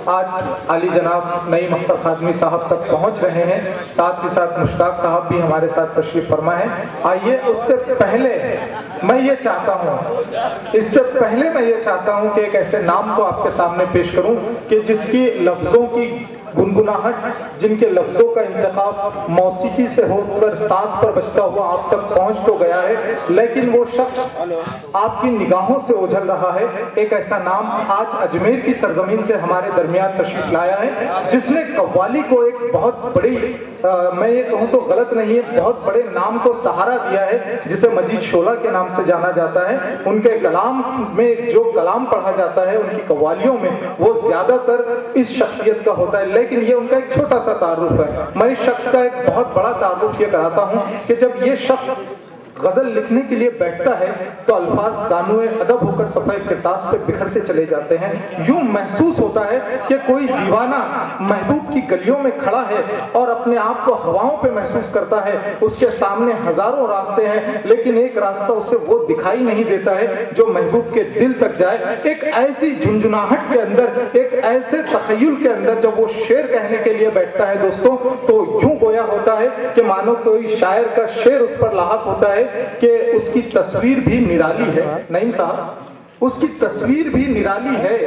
आज आली जनाब नईम अख्तर खादमी साहब तक पहुंच रहे हैं, साथ ही साथ मुश्ताक साहब भी हमारे साथ तशरीफ फरमा है। आइए उससे पहले मैं ये चाहता हूं कि एक ऐसे नाम को आपके सामने पेश करूं कि जिसकी लफ्जों की गुनगुनाहट, जिनके लफ्जों का इंतखाब मौसीकी से होकर सांस पर बजता हुआ आप तक पहुंच तो गया है, लेकिन वो शख्स आपकी निगाहों से ओझल रहा है। एक ऐसा नाम आज अजमेर की सरजमीन से हमारे दरमियान तशरीफ लाया है, जिसने कव्वाली को एक बहुत बड़ी, मैं ये कहूँ तो गलत नहीं है, बहुत बड़े नाम को सहारा दिया है, जिसे मजीद शोला के नाम से जाना जाता है। उनके कलाम में जो कलाम पढ़ा जाता है, उनकी कव्वालियों में, वो ज्यादातर इस शख्सियत का होता है, लेकिन ये उनका एक छोटा सा तारुफ है। मैं इस शख्स का एक बहुत बड़ा तारुफ ये कराता हूँ कि जब ये शख्स गजल लिखने के लिए बैठता है तो अल्फाज जानुए अदब होकर सफाई किरतास पे बिखरते चले जाते हैं। यूं महसूस होता है कि कोई दीवाना महबूब की गलियों में खड़ा है और अपने आप को हवाओं पे महसूस करता है। उसके सामने हजारों रास्ते हैं, लेकिन एक रास्ता उसे वो दिखाई नहीं देता है जो महबूब के दिल तक जाए। एक ऐसी झुंझुनाहट के अंदर, एक ऐसे तखय्युल के अंदर जब वो शेर कहने के लिए बैठता है दोस्तों, तो यूं गोया होता है कि मानो कोई शायर का शेर उस पर लाहक होता है कि उसकी तस्वीर भी निराली है। नईम साहब, उसकी तस्वीर भी निराली है,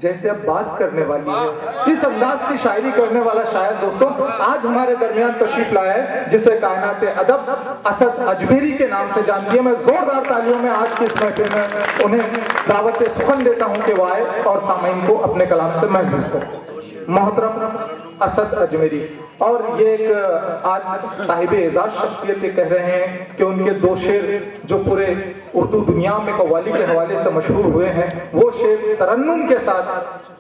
जैसे अब बात करने वाली है। इस अंदाज की शायरी करने वाला शायर दोस्तों आज हमारे दरमियान तशरीफ लाया है, जिसे कायनाते अदब असद अजमेरी के नाम से जानती है। मैं जोरदार तालियों में आज की इस महफिल में उन्हें दावत सुखन देता हूं कि वो आए और सामईन को अपने कलाम से महसूस करें। मोहतरम असद अजमेरी, और ये एक आज साहिब एजाज शख्सियत ये कह रहे हैं कि उनके दो शेर जो पूरे उर्दू दुनिया में कव्वाली के हवाले से मशहूर हुए हैं, वो शेर तरन्नुम के साथ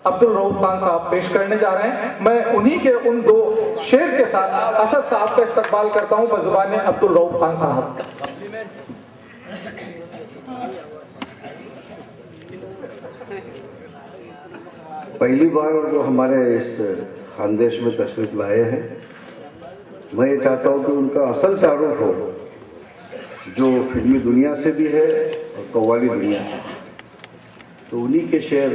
अब्दुल रऊफ खान साहब पेश करने जा रहे हैं। मैं उन्हीं के उन दो शेर के साथ असद साहब का इस्तकबाल करता हूँ बज़ुबान अब्दुल रऊफ खान साहब। पहली बार जो हमारे इस खानदेश में तशरीफ लाए हैं, मैं ये चाहता हूँ कि उनका असल तारुफ हो जो फिल्मी दुनिया से भी है और कव्वाली दुनिया से। तो उन्हीं के शेर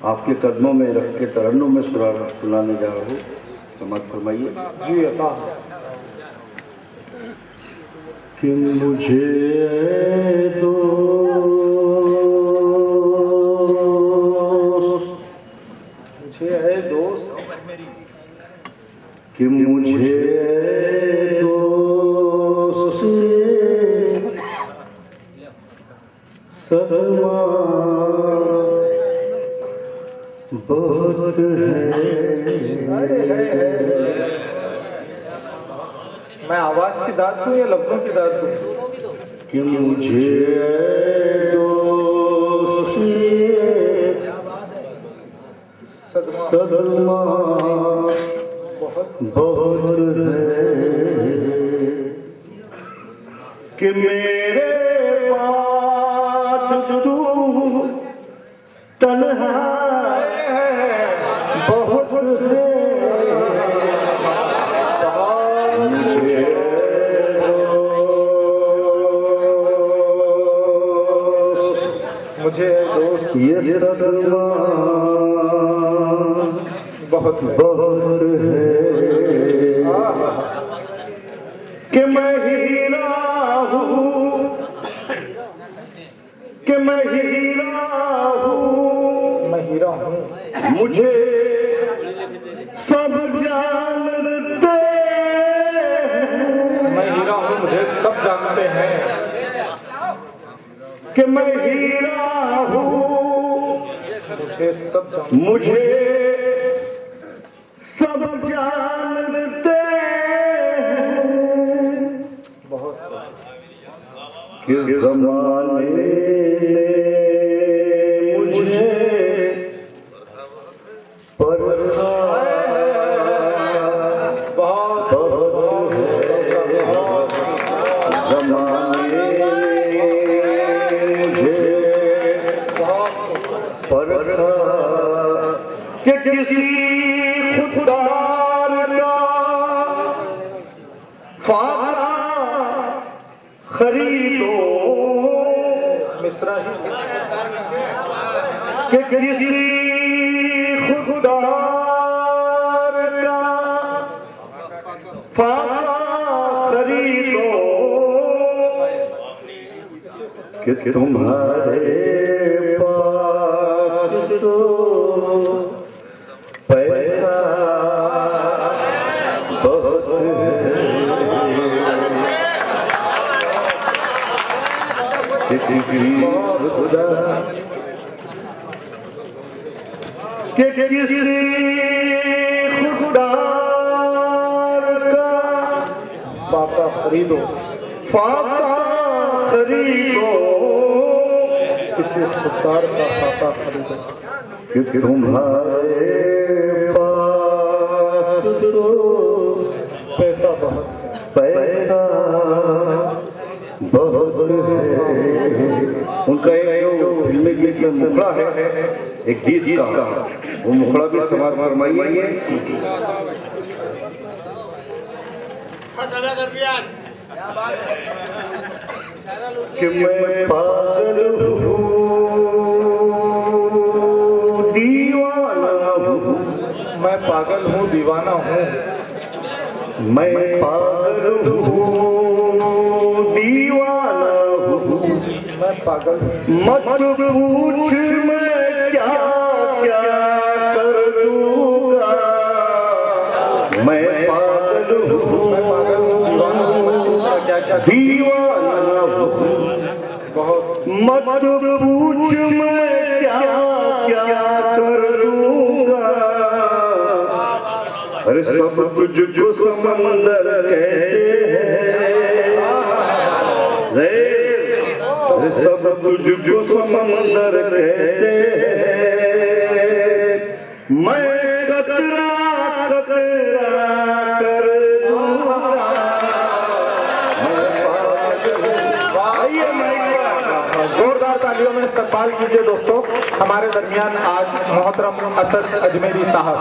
आपके कदमों में रख के तरन्नुम में सुनाने जा रहा हूँ, समाअत फरमाइए। जी अता। कि मुझे कि मुझे दोस्त सरमा बहुत है। मैं आवाज की दाद दूं या लफ्जों की दाद दूं? कि मुझे दोस्त सदमा बहुत है कि मेरे बाद तू तन्हा बहुत है। मुझे दोस्त ये सदमा बहुत है कि मैं हीरा हूँ, कि मैं हीरा हूँ, मैं हीरा हूँ, मुझे सब जानते हैं। मैं हीरा हूँ, मुझे सब जानते हैं कि मैं हीरा हूँ, मुझे सब जानते, मुझे सब जानते हैं। बहुत किस ज़माने ने मुझे परखा, बहुत ज़माने ने मुझे परखा कि किसी खुदार का फाका खरीदो, मिसरा ही कि किसी खुदार का फाका खरीदो कि तुम्हारे पास तो पैसा बहुत है कि किसी खुदा कि किसी खुदार का फाका खरीदो, फाका खरीदो किसी खुदार का फाका खरीदो कि तुम्हारे पास तो पैसा बहुत पैसा बहुत है। उनका एक जो फिल्मी गीत में मुखड़ा है, एक गीत का, वो मुखड़ा भी समाज फरमाइए। कि मैं पागल हूँ दीवाना हूँ, मैं पागल हूँ दीवाना हूँ, मैं पागल हूँ दीवाना हूँ, मैं पागल हूँ। मत पूछ मैं क्या क्या कर दूंगा, मैं पागल हूँ मैं पागल हूँ दीवाना हूँ, मैं दूसरा क्या क्या दीवाना हूँ, बहुत मत पूछ मैं क्या क्या कर दूंगा। अरे सब तुझको समंदर कहते हैं, अरे सब तुझको समंदर कहते हैं, मैं कतरा कतरा कर दूंगा। जोरदार तालियों में इस्तकबाल कीजिए दोस्तों। हमारे दरमियान आज मोहतरम असद अजमेरी साहब।